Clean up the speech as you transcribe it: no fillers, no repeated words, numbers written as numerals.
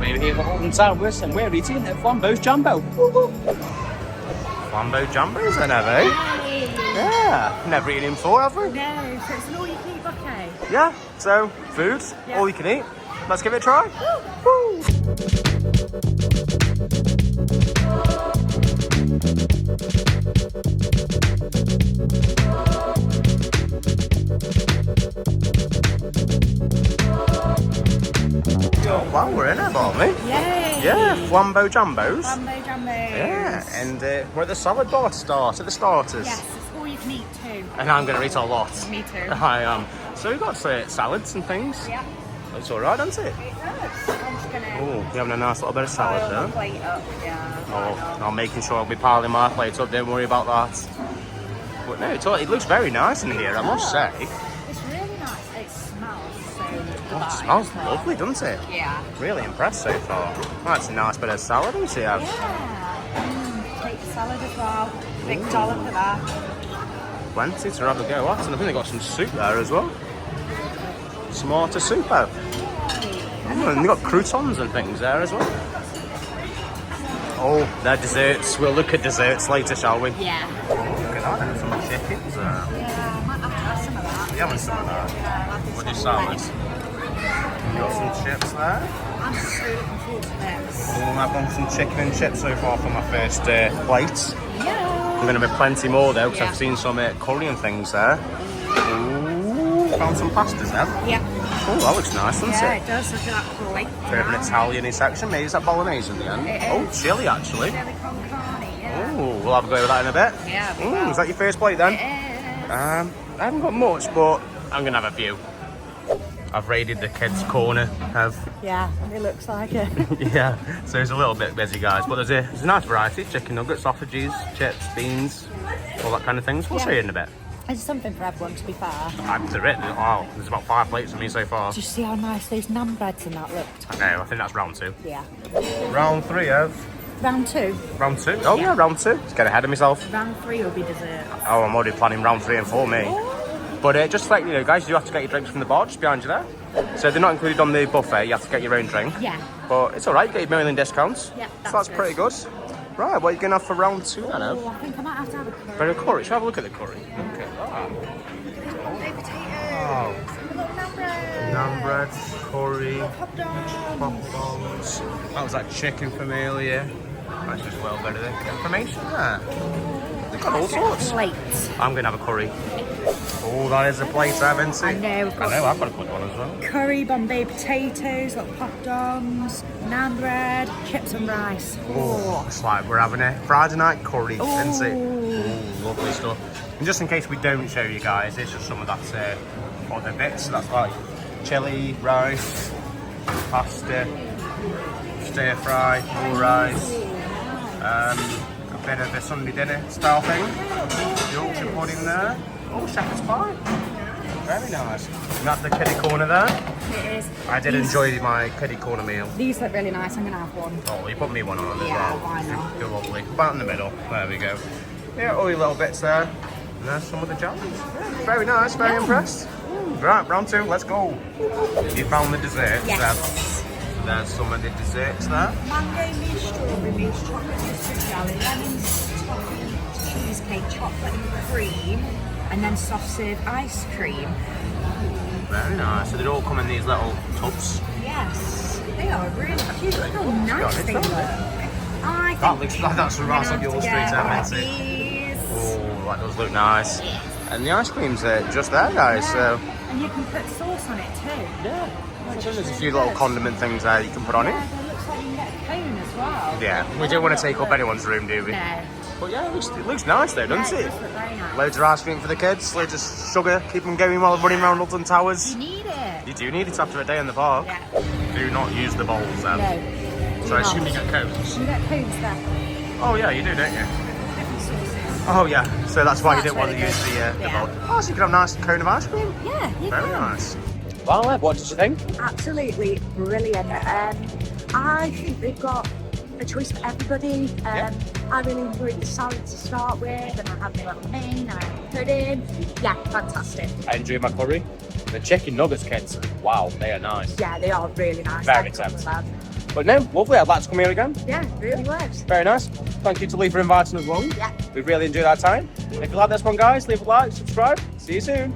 We're here at Alton Towers and we're eating at Flambo's Jambo. Flambo Jambos then, have we? Yeah, never eaten him before, have we? No, so it's an all-you-can-eat buffet. Yeah, so food, all you can eat. Let's give it a try. Woo. Oh, wow, we're in it, aren't we? Yay! Yeah, Flambo Jambos. Flambo Jambos. Yeah, and we're at the salad bar start, at the starters. Yes, it's all you can eat too. And I'm going to eat a lot. Me too. I am. So we've got salads and things. Yeah. It's alright, doesn't it? It does. I'm just going to Oh, you're having a nice little bit of salad pile there. my plate up. Yeah. Oh, I'm making sure I'll be piling my plate up, don't worry about that. But no, it looks very nice in here, I must say. It's really nice. It smells so Oh, nice. it smells lovely, doesn't it? Yeah. Really impressed so far. Oh, that's a nice bit of salad, isn't it? Yeah. Take the salad as well. Big dollop of that. Plenty to have a go at, and I think they've got some soup there as well. Smarter soup out. Oh, and they've got croutons and things there as well. Oh, they're desserts. We'll look at desserts later, shall we? Yeah. Oh, look at that, there's some chickens there. Yeah, I might have to have some of that. You having some of that? What do you salads? You got some chips there? I'm so looking forward to this. Oh, I've done some chicken and chips so far for my first plate. Yeah. I'm going to be plenty more though, because I've seen some curry and things there. Ooh, found some pastas there. Yeah. Oh, that looks nice, doesn't Yeah, it? it does. Look at that plate. Bit of an Italian section. Maybe is that bolognese in the end? It Oh, is. chili actually. Chili con carne, yeah. Oh, we'll have a go with that in a bit. Yeah, we will. Is that your first plate then? It is. I haven't got much, but I'm going to have a few. I've raided the kids' corner. Yeah, it looks like it. Yeah, so it's a little bit busy, guys, but there's a nice variety. Chicken nuggets, sausages, chips, beans, all that kind of things. We'll see you in a bit. There's something for everyone, to be fair. There's about 5 plates for me so far. Did you see how nice those naan breads and that looked? Okay, I think that's round 2. Yeah. Round 3 of... Round 2. Round 2? Oh yeah, round 2. Let's get ahead of myself. Round 3 will be dessert. Oh, I'm already planning round 3 and 4 me. But just to let you know, guys, you have to get your drinks from the bar just behind you there. So they're not included on the buffet, you have to get your own drink. Yeah. But it's alright, you get your million discounts. Yeah, so that's pretty good. Right, what are you going to have for round 2 then, Ev? Oh, I think I might have to have a curry. Bit of curry. Should we have a look at the curry? Look at that. Bombay potatoes. Oh. Little naan bread. Naan bread, curry, Popcorns. popcorns. That was that chicken from earlier. That's just well better than information there. They've got all sorts. Plate. I'm going to have a curry. Oh, that is a plate, haven't it? I know. I know, I've got a good one as well. Curry, Bombay potatoes, little popcorns, naan bread, chips and rice. Oh, it's like we're having a Friday night curry, isn't it? Oh, lovely stuff. And just in case we don't show you guys, it's just some of that other bits. So that's like chili, rice, pasta, stir fry, more rice, a bit of a Sunday dinner style thing. Yorkshire pudding there. Oh, shepherd's pie. Very nice. And that's the kiddie corner there. It is. I did enjoy my kiddie corner meal. These look really nice. I'm going to have one. Oh, you put me one on as Yeah, well. why not? You're lovely. About in the middle. There we go. Yeah, all your little bits there. And there's some of the jellies. Yeah, very nice. Very impressed. Right, round 2. Let's go. You found the desserts. Yes. There's some of the desserts there. Mango mousse, strawberry mousse, chocolate mousse, jelly, lemon toffee, cheesecake, chocolate and cream, and then soft serve ice cream. Very nice. So they all come in these little tubs. Yes, they are really cute. Look how nice they look. That's right up your street, isn't it? These. Oh, that does look nice. And the ice cream's just there, guys. So And you can put sauce on it too. yeah. So there's a few little condiment things there you can put on it. Yeah, it looks like you can get a cone as well. Yeah, we don't want to take up anyone's room, do we? No. But yeah, it looks nice though, doesn't Yeah, it? it does look very nice. Loads of ice cream for the kids, loads of sugar, keep them going while they're running around Alton Towers. You need it. You do need it after a day in the park. Yeah. Do not use the bowls then. No. So I assume you get cones. You get cones there. Oh yeah, you do, don't you? Different sauces. Oh yeah, so that's why you That's didn't want to really use the good. bowl. Oh, so you can have a nice cone of ice cream. Yeah, you Very can. nice. Well, Ed, what did you think? Absolutely brilliant. I think they've got a choice for everybody. I really enjoyed the salad to start with, and I had my little main, and I had pudding. Yeah, fantastic. I enjoyed my curry. The chicken nuggets, kids, wow, they are nice. Yeah, they are really nice. Very I'd come with tempting. them. But no, lovely. I'd like to come here again. Yeah, it really works. Very nice. Thank you to Lee for inviting us along. Yeah. We've really enjoyed our time. If you like this one, guys, leave a like, subscribe. See you soon.